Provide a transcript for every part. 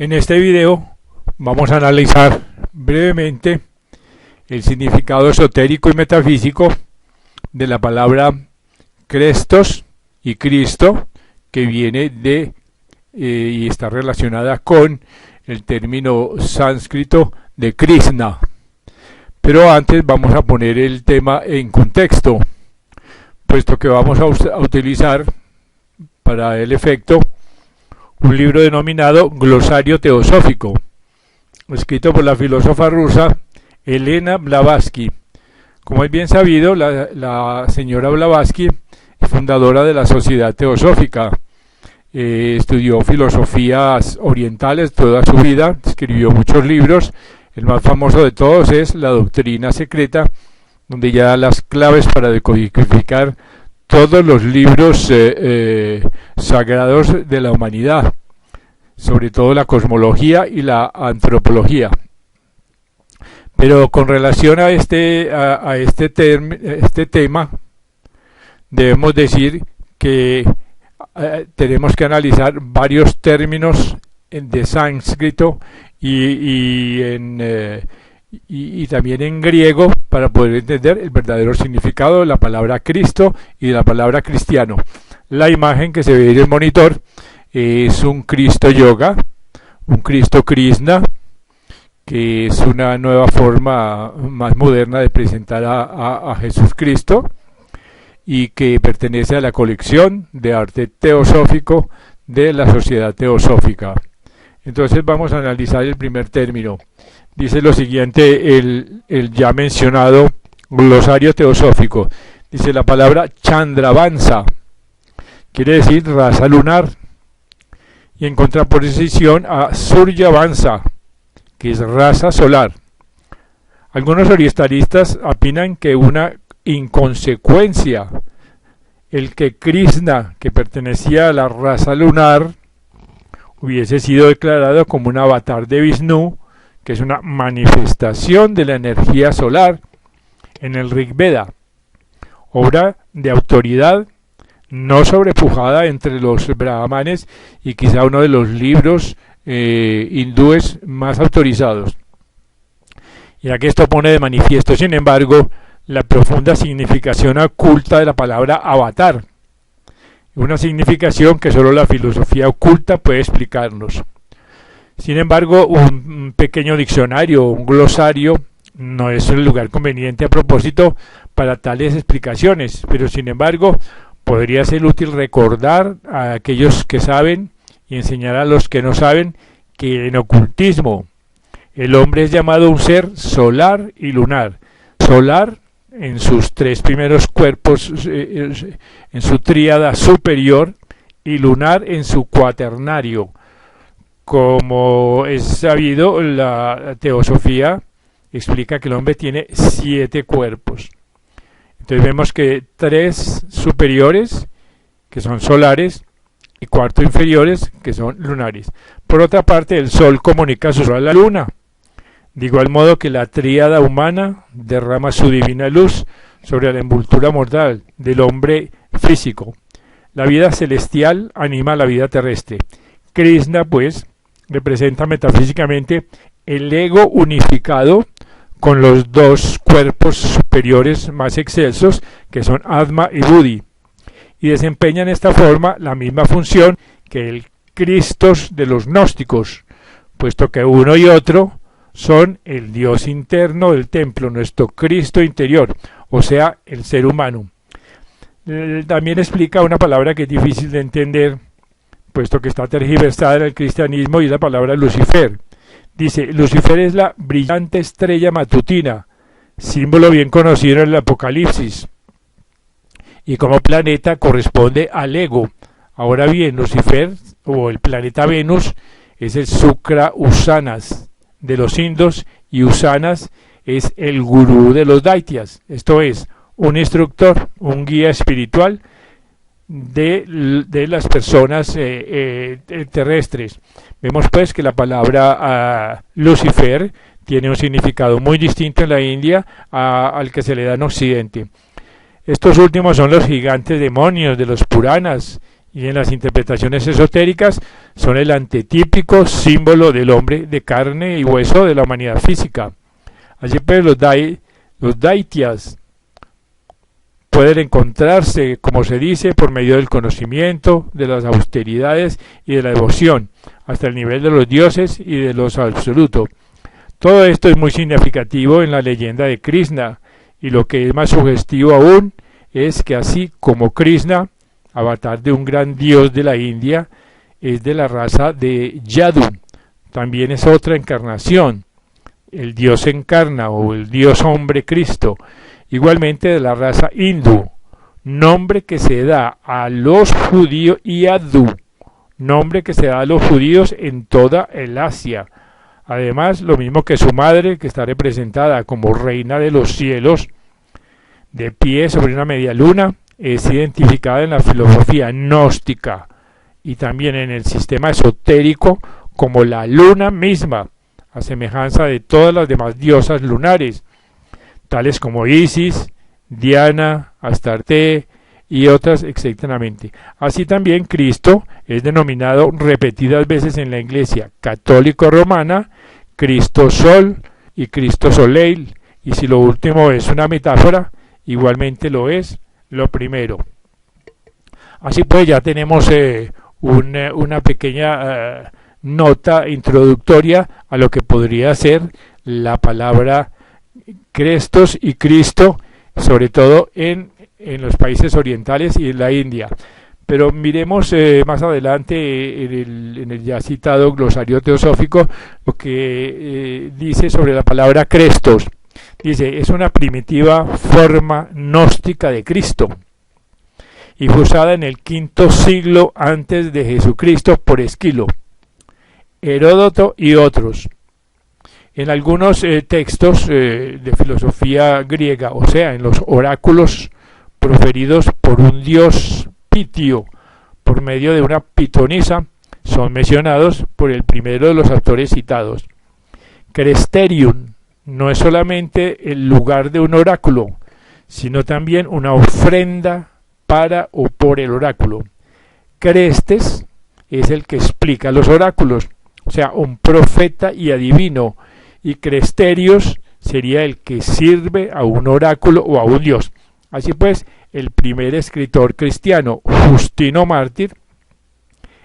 En este video vamos a analizar brevemente el significado esotérico y metafísico de la palabra Crestos y Cristo, que viene de y está relacionada con el término sánscrito de Krishna. Pero antes vamos a poner el tema en contexto, puesto que vamos a utilizar para el efecto un libro denominado Glosario Teosófico, escrito por la filósofa rusa Elena Blavatsky. Como es bien sabido, la señora Blavatsky es fundadora de la Sociedad Teosófica. Estudió filosofías orientales toda su vida, escribió muchos libros. El más famoso de todos es La Doctrina Secreta, donde ya da las claves para decodificar todos los libros sagrados de la humanidad, sobre todo la cosmología y la antropología. Pero con relación a este tema, debemos decir que tenemos que analizar varios términos de sánscrito y también en griego para poder entender el verdadero significado de la palabra Cristo y de la palabra cristiano. La imagen que se ve en el monitor es un Cristo Yoga, un Cristo Krishna, que es una nueva forma más moderna de presentar a Jesús Cristo y que pertenece a la colección de arte teosófico de la Sociedad Teosófica. Entonces vamos a analizar el primer término. Dice lo siguiente el ya mencionado glosario teosófico. Dice la palabra Chandravansa, quiere decir raza lunar, y en contraposición a Suryavansa, que es raza solar. Algunos orientalistas opinan que una inconsecuencia el que Krishna, que pertenecía a la raza lunar, hubiese sido declarado como un avatar de Vishnu, que es una manifestación de la energía solar en el Rig Veda, obra de autoridad no sobrepujada entre los brahmanes y quizá uno de los libros hindúes más autorizados. Ya que esto pone de manifiesto, sin embargo, la profunda significación oculta de la palabra avatar, una significación que solo la filosofía oculta puede explicarnos. Sin embargo, un pequeño diccionario, un glosario, no es el lugar conveniente a propósito para tales explicaciones, pero sin embargo, podría ser útil recordar a aquellos que saben y enseñar a los que no saben que en ocultismo el hombre es llamado un ser solar y lunar. Solar en sus tres primeros cuerpos, en su tríada superior, y lunar en su cuaternario. Como es sabido, la teosofía explica que el hombre tiene 7 cuerpos. Entonces vemos que 3 superiores, que son solares, y 4 inferiores, que son lunares. Por otra parte, el sol comunica su sol a la luna. De igual modo que la tríada humana derrama su divina luz sobre la envoltura mortal del hombre físico. La vida celestial anima la vida terrestre. Krishna, pues, representa metafísicamente el ego unificado con los 2 cuerpos superiores más excelsos, que son Atma y Buddhi, y desempeñan de esta forma la misma función que el Cristos de los gnósticos, puesto que uno y otro son el Dios interno del templo, nuestro Cristo interior, o sea, el ser humano. También explica una palabra que es difícil de entender, puesto que está tergiversada en el cristianismo, y es la palabra Lucifer. Dice, Lucifer es la brillante estrella matutina, símbolo bien conocido en el Apocalipsis, y como planeta corresponde al ego. Ahora bien, Lucifer, o el planeta Venus, es el Shukra Usanas de los indios, y Usanas es el gurú de los Daityas, esto es, un instructor, un guía espiritual de las personas terrestres. Vemos pues que la palabra Lucifer tiene un significado muy distinto en la India al que se le da en Occidente. Estos últimos son los gigantes demonios de los Puranas y en las interpretaciones esotéricas son el antitípico símbolo del hombre de carne y hueso de la humanidad física. Así pues los daityas pueden encontrarse, como se dice, por medio del conocimiento, de las austeridades y de la devoción, hasta el nivel de los dioses y de los absolutos. Todo esto es muy significativo en la leyenda de Krishna, y lo que es más sugestivo aún es que así como Krishna, avatar de un gran dios de la India, es de la raza de Yadu, también es otra encarnación, el dios encarna o el dios hombre Cristo, igualmente de la raza hindú, nombre que se da a los judíos, y Yadu, nombre que se da a los judíos en toda el Asia. Además, lo mismo que su madre, que está representada como reina de los cielos, de pie sobre una media luna, es identificada en la filosofía gnóstica y también en el sistema esotérico como la luna misma, a semejanza de todas las demás diosas lunares, tales como Isis, Diana, Astarte y otras, etcétera. Así también Cristo es denominado repetidas veces en la Iglesia católico romana Cristo Sol y Cristo Soleil, y si lo último es una metáfora, igualmente lo es lo primero. Así pues ya tenemos una pequeña nota introductoria a lo que podría ser la palabra Crestos y Cristo, sobre todo en los países orientales y en la India. Pero miremos más adelante en el ya citado glosario teosófico lo que dice sobre la palabra Crestos. Dice, es una primitiva forma gnóstica de Cristo y fue usada en el V siglo antes de Jesucristo por Esquilo, Heródoto y otros. En algunos textos de filosofía griega, o sea, en los oráculos proferidos por un dios pitio por medio de una pitonisa, son mencionados por el primero de los autores citados. Cresterium no es solamente el lugar de un oráculo, sino también una ofrenda para o por el oráculo. Crestes es el que explica los oráculos, o sea, un profeta y adivino, y Cresterios sería el que sirve a un oráculo o a un dios. Así pues, el primer escritor cristiano, Justino Mártir,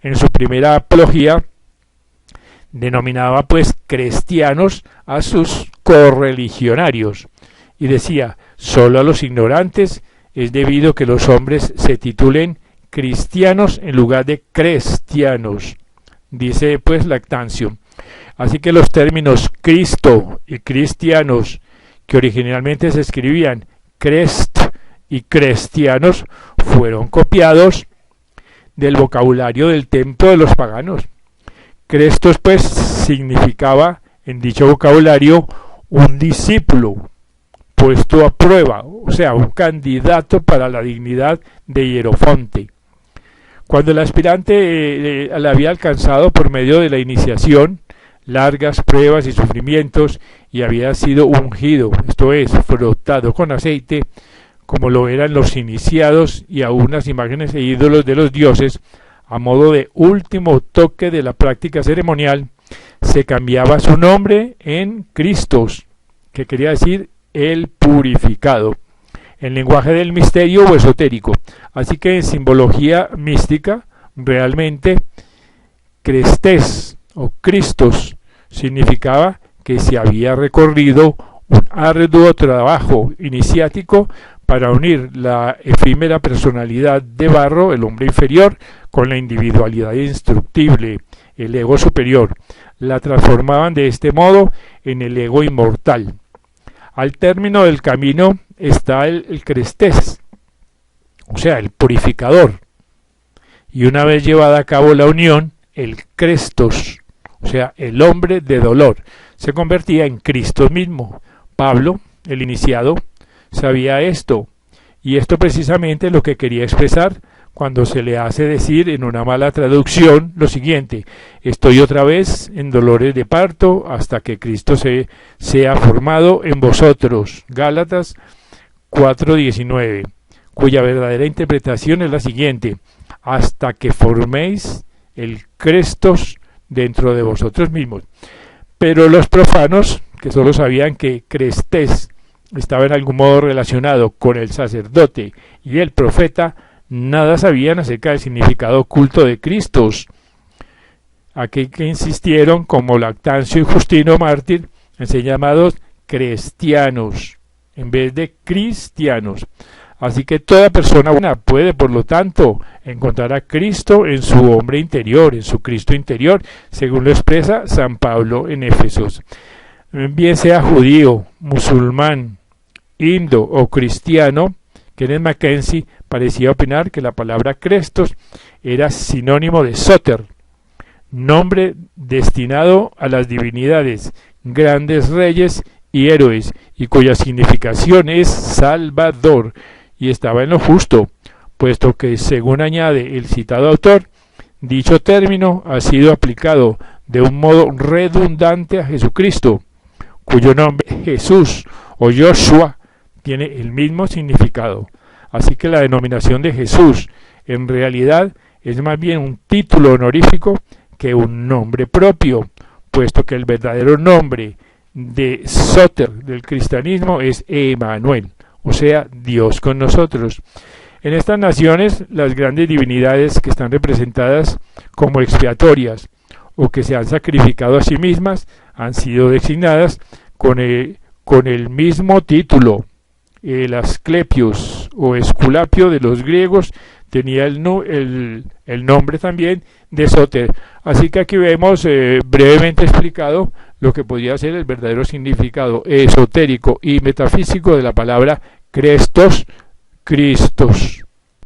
en su primera apología, denominaba pues cristianos a sus correligionarios y decía, solo a los ignorantes es debido que los hombres se titulen cristianos en lugar de cristianos, dice pues Lactancio. Así que los términos Cristo y cristianos, que originalmente se escribían crest y cristianos, fueron copiados del vocabulario del templo de los paganos. Crestos pues significaba en dicho vocabulario un discípulo puesto a prueba, o sea, un candidato para la dignidad de hierofonte. Cuando el aspirante la había alcanzado por medio de la iniciación, largas pruebas y sufrimientos, y había sido ungido, esto es, frotado con aceite, como lo eran los iniciados y aún las imágenes e ídolos de los dioses, a modo de último toque de la práctica ceremonial, se cambiaba su nombre en Cristos, que quería decir el purificado, en lenguaje del misterio o esotérico. Así que en simbología mística, realmente Crestes o Cristos significaba que se había recorrido un arduo trabajo iniciático para unir la efímera personalidad de barro, el hombre inferior, con la individualidad indestructible, el ego superior. La transformaban de este modo en el ego inmortal. Al término del camino está el Crestés, o sea, el purificador. Y una vez llevada a cabo la unión, el Crestos, o sea, el hombre de dolor, se convertía en Cristo mismo. Pablo, el iniciado, sabía esto, y esto precisamente es lo que quería expresar cuando se le hace decir en una mala traducción lo siguiente: estoy otra vez en dolores de parto hasta que Cristo sea formado en vosotros. Gálatas 4:19. cuya verdadera interpretación es la siguiente: hasta que forméis el Crestos dentro de vosotros mismos. Pero los profanos, que solo sabían que Crestes estaba en algún modo relacionado con el sacerdote y el profeta, nada sabían acerca del significado oculto de Cristos. Aquí que insistieron, como Lactancio y Justino Mártir, en ser llamados cristianos en vez de cristianos. Así que toda persona buena puede, por lo tanto, encontrar a Cristo en su hombre interior, en su Cristo interior, según lo expresa San Pablo en Éfesos. Bien sea judío, musulmán, indo o cristiano, Kenneth Mackenzie parecía opinar que la palabra Crestos era sinónimo de Soter, nombre destinado a las divinidades, grandes reyes y héroes, y cuya significación es Salvador, y estaba en lo justo, puesto que, según añade el citado autor, dicho término ha sido aplicado de un modo redundante a Jesucristo, cuyo nombre Jesús o Joshua tiene el mismo significado. Así que la denominación de Jesús en realidad es más bien un título honorífico que un nombre propio, puesto que el verdadero nombre de Soter del cristianismo es Emmanuel, o sea, Dios con nosotros. En estas naciones, las grandes divinidades que están representadas como expiatorias o que se han sacrificado a sí mismas han sido designadas con el mismo título. El Asclepios o Esculapio de los griegos tenía el nombre también de Soter. Así que aquí vemos brevemente explicado lo que podría ser el verdadero significado esotérico y metafísico de la palabra Crestos, Cristos.